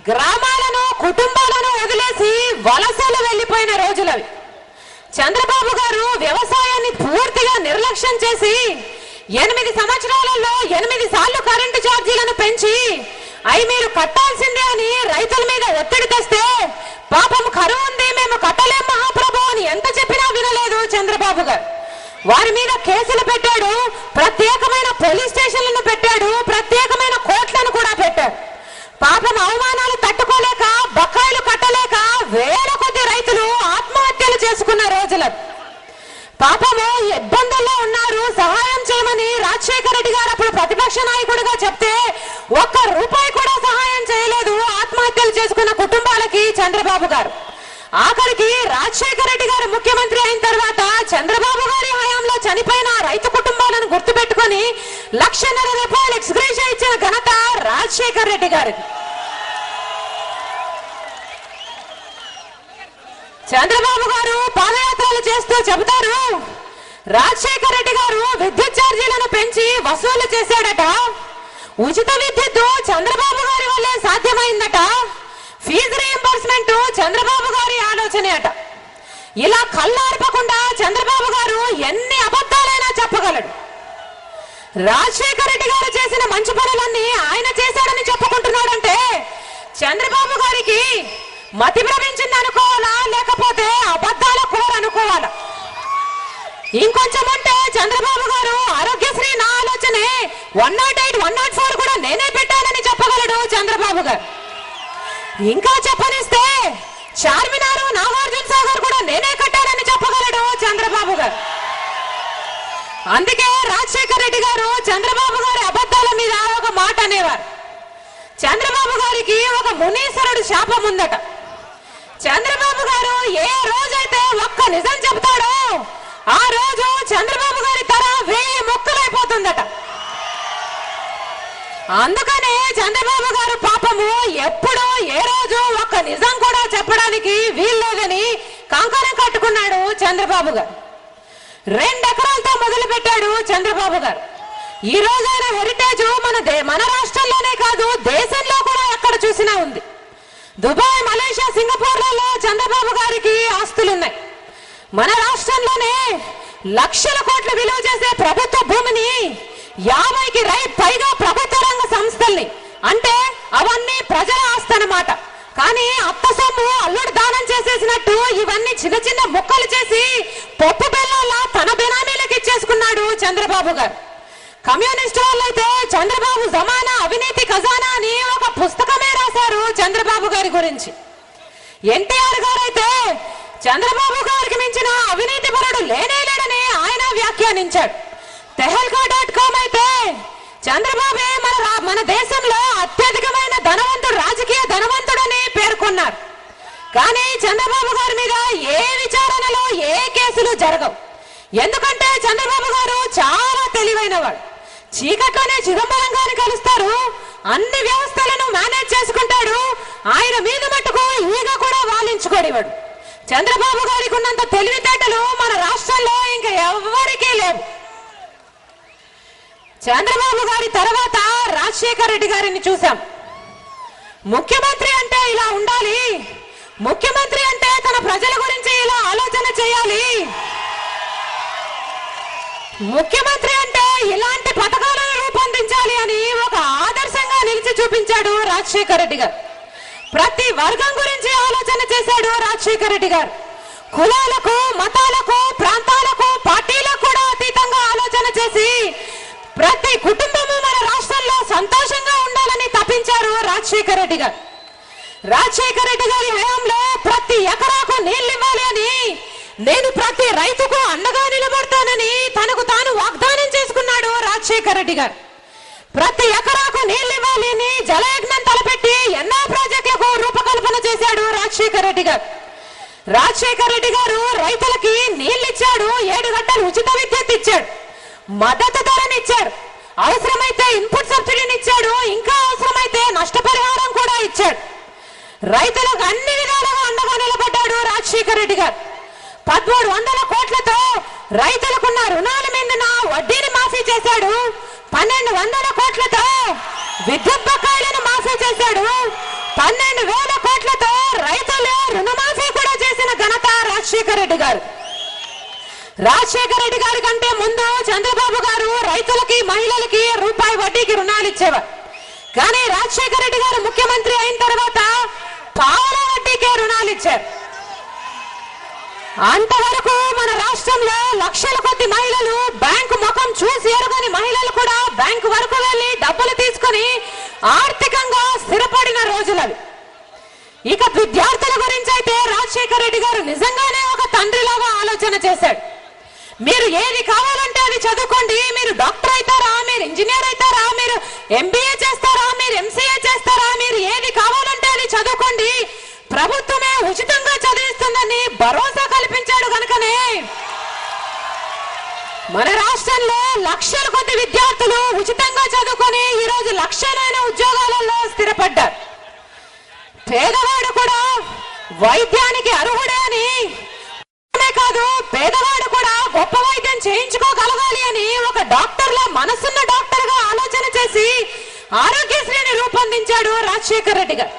గ్రామాలను కుటుంబాలను వదిలేసి వలసలు వెళ్ళిపోయిన రోజులవి. చంద్రబాబు గారు వ్యవసాయాన్ని పూర్తిగా నిర్లక్ష్యం చేసి 8 సంవత్సరాలలో 8 సార్లు కరెంటు ఛార్జీలను పెంచి అవి మీరు కట్టాల్సిందే అని రైతుల మీద ఒత్తిడి తెస్తే పాపం కరువు ఉంది మేము కట్టలేం మహాప్రభు అని ఎంత చెప్పినా వినలేదు చంద్రబాబు గారు. వారి మీద కేసులు పెట్టాడు, ప్రత్యేకమైన పోలీస్ స్టేషన్లను పెట్టాడు, ప్రత్యేకమైన కోర్టులను కూడా పెట్టాడు. పాపం అవమానాలు తట్టుకోలేక బకాయిలు కట్టలేక వేల కొద్ది రైతులు ఆత్మహత్యలు చేసుకున్న రోజులు. పాపము ఇబ్బందుల్లో ఉన్నారు, సహాయం చేయమని రాజశేఖర రెడ్డి గారు అప్పుడు ప్రతిపక్ష నాయకుడిగా చెప్తే ఒక్క రూపాయి కూడా సహాయం చేయలేదు ఆత్మహత్యలు చేసుకున్న కుటుంబాలకి చంద్రబాబు గారు. ఆఖరికి రాజశేఖర రెడ్డి గారు ముఖ్యమంత్రి అయిన తర్వాత చంద్రబాబు గారి హయాంలో చనిపోయిన రైతు కుటుంబాలను గుర్తుపెట్టుకుని 1,50,000 రూపాయలు ఎక్స్గ్రేషియా ఇచ్చిన ఘనత రాజశేఖర రెడ్డి గారికి. చంద్రబాబు గారు పాదయాత్రలు చేస్తూ చెబుతారు, రాజశేఖర రెడ్డి గారు విద్యుత్ ఛార్జీలను పెంచి వసూలు చేశాడట, ఉచిత విద్యుత్ చంద్రబాబు గారి వల్లే సాధ్యమైందట, ఫీజు రీయింబర్స్మెంట్ చంద్రబాబు గారి ఆలోచనే అట. ఇలా కళ్ళార్పకుండా చంద్రబాబు గారు ఎన్ని అబద్ధాలైనా చెప్పగలడు. రాజశేఖర రెడ్డి గారు చేసిన మంచి పనులన్నీ ఆయన చేశాడని చెప్పుకుంటున్నాడంటే చంద్రబాబు గారికి మతి భ్రమించింది అనుకోవాలా, లేకపోతే అబద్ధాల కోర అనుకోవాలా? ఇంకొంచెం అంటే చంద్రబాబు గారు ఆరోగ్యశ్రీ నా ఆలోచనే 108, 104 కూడా నేనే పెట్టానని చెప్పగలడు చంద్రబాబు గారు. ఇంకా చెప్పనిస్తే చార్మినార్, నాగార్జున సాగర్ కూడా నేనే కట్టానని చెప్పగలడు చంద్రబాబు గారు. అందుకే రాజశేఖర రెడ్డి గారు చంద్రబాబు గారి అబద్ధాల మీద ఒక మాట అనేవారు. చంద్రబాబు గారికి ఒక మునీశ్వరుడు శాపం ఉందట. చంద్రబాబు గారు ఏ రోజైతే ఒక్క నిజం చెప్తాడో ఆ రోజు చంద్రబాబు గారి తర 1000 ముక్కలైపోతుందట. అందుకనే చంద్రబాబు గారు పాపము ఎప్పుడో ఏ రోజు ఒక్క నిజం కూడా చెప్పడానికి వీల్లేదని కంకణం కట్టుకున్నాడు చంద్రబాబు గారు. 2 ఎకరాలతో మొదలు పెట్టాడు చంద్రబాబు గారు. ఈ రోజు ఆయన హెరిటేజ్ మన రాష్ట్రంలోనే కాదు దేశంలో కూడా ఎక్కడ చూసినా ఉంది. దుబాయ్, మలేషియా, సింగపూర్లలో చంద్రబాబు గారికి ఆస్తులున్నాయి. మన రాష్ట్రంలోనే లక్షల కోట్ల విలువ చేసే ప్రభుత్వ భూమిని 50కి పైగా ప్రభుత్వ రంగ సంస్థల్ని, అంటే అవన్నీ ప్రజల ఆస్తి అన్నమాట. కానీ అత్త సొమ్ము అల్లుడు దానం చేసేసినట్టు ఇవన్నీ చిన్న చిన్న ముక్కలు చేసి పప్పు బెల్లాల తన బెనామీలకు ఇచ్చేసుకున్నాడు చంద్రబాబు గారు. కమ్యూనిస్ట్ వాళ్ళైతే చంద్రబాబు జమానా అవినీతి ఖజానా అని ఒక పుస్తకమే రాశారు చంద్రబాబు గారి గురించి. ఎన్టీఆర్ గారు అయితే చంద్రబాబు గారికి మించిన అవినీతి పరుడు లేనే లేడని ఆయన వ్యాఖ్యానించాడు. tehelka.com అయితే చంద్రబాబే మన దేశంలో అత్యధికమైన ధనవంతుడు, రాజకీయ ధనవంతుడని పేర్కొన్నారు. కానీ చంద్రబాబు గారి మీద ఏ విచారణలో ఏ కేసులు జరగవు. ఎందుకంటే చంద్రబాబు గారు చాలా తెలివైనవాడు. చీకట్లోనే చిదంబరం గారిని కలుస్తారు, అన్ని వ్యవస్థలను మేనేజ్ చేసుకుంటాడు. ఆయన మీద మట్టుకు ఈగ కూడా వాలించుకోనివాడు. చంద్రబాబు గారికి ఉన్నంత తెలివితేటలు మన రాష్ట్రంలో ఇంకా ఎవ్వరికీ లేవు. చంద్రబాబు గారి తర్వాత రాజశేఖర రెడ్డి గారిని చూసాం. ముఖ్యమంత్రి అంటే ఇలా ఉండాలి, ముఖ్యమంత్రి అంటే తన ప్రజల గురించి ఇలా ఆలోచన చేయాలి, ముఖ్యమంత్రి అంటే ఇలాంటి పథకాలను రూపొందించాలి అని ఒక ఆదర్శంగా నిలిచి చూపించాడు రాజశేఖర రెడ్డి గారు. ప్రతి వర్గం గురించి ఆలోచన చేశాడు రాజశేఖర రెడ్డి గారు. కులాలకు, మతాలకు, ప్రాంతాలకు, పార్టీలకు కూడా అతీతంగా ఆలోచన చేసి ప్రతి కుటుంబము మన రాష్ట్రంలో సంతోషంగా ఉండాలని తప్పించారు రాజశేఖర రెడ్డి గారు. రాజశేఖర రెడ్డి గారి హయాంలో ప్రతి ఎకరాకు నీళ్లు ఇవ్వాలి అని, నేను ప్రతి రైతుకు అండగా నిలబడతానని తనకు తాను వాగ్దానం చేసుకున్నాడు రాజశేఖర రెడ్డి గారు. ప్రతి ఎకరాకు నీళ్లు ఇవ్వాలి అని జలయజ్ఞం తలపెట్టి ఎన్నో ప్రాజెక్టులకు రూపకల్పన చేశాడు రాజశేఖర రెడ్డి గారు. రాజశేఖర రెడ్డి గారు రైతులకి నీళ్లు ఇచ్చాడు, 7 గంటలు ఉచిత విద్యుత్ ఇచ్చాడు, మద్దతు ధరని ఇచ్చాడు, అవసరమైతే ఇన్పుట్ సబ్సిడీని ఇచ్చాడు, ఇంకా అవసరమైతే నష్టపరిహారం కూడా ఇచ్చాడు. రైతులకు అన్ని విధాలుగా అండగా నిలబడ్డాడు రాజశేఖర రెడ్డి గారు. 1300 కోట్లతో రైతులకున్న రుణాల మీద వడ్డీని మాఫీ చేశాడు. 1200 కోట్లతో విద్యుత్ బకాయిలను మాఫీ చేశాడు. 12,000 కోట్లతో రైతులు రుణమాఫీ కూడా చేసిన ఘనత రాజశేఖర రెడ్డి గారు. రాజశేఖర రెడ్డి గారి కంటే ముందు చంద్రబాబు గారు రైతులకి మహిళలకి రూపాయి వడ్డీకి రుణాలు ఇచ్చేవారు. కానీ రాజశేఖర రెడ్డి గారు ముఖ్యమంత్రి అయిన తర్వాత పావుల వడ్డీకే రుణాలు ఇచ్చారు. అంతవరకు మన రాష్ట్రంలో లక్షల కొద్ది మహిళలు బ్యాంకు ముఖం చూసి ఎరుగని మహిళలు కూడా బ్యాంకు వరకు వెళ్లి డబ్బులు తీసుకుని ఆర్థికంగా స్థిరపడిన రోజులవి. ఇక విద్యార్థుల గురించి అయితే రాజశేఖర రెడ్డి గారు నిజంగానే ఒక తండ్రిలాగా ఆలోచన చేశాడు. మీరు ఏది కావాలంటే అది చదువుకోండి, మీరు డాక్టర్ అవుతారా, మీరు ఇంజనీర్ అవుతారా, మీరు ఎంబీఏ చేస్తారా, మీరు ఎంసీఏ చేస్తారా, మీరు ఏది కావాలంటే అది చదువుకోండి, ప్రభుత్వమే ఉచితంగా చదివిస్తుందని భరోసా కల్పించాడు. కనుకనే మన రాష్ట్రంలో లక్షల కొద్ది విద్యార్థులు ఉచితంగా చదువుకొని ఈరోజు లక్షలైన ఉద్యోగాలలో స్థిరపడ్డారు. పేదవాడు కూడా వైద్యానికి అర్హుడే అని కాదు, పేదవాడు కూడా గొప్ప వైద్యం చేయించుకోగలగాలి అని ఒక డాక్టర్లా మనసున్న డాక్టర్ గా ఆలోచన చేసి ఆరోగ్యశ్రీని రూపొందించాడు రాజశేఖర రెడ్డి గారు.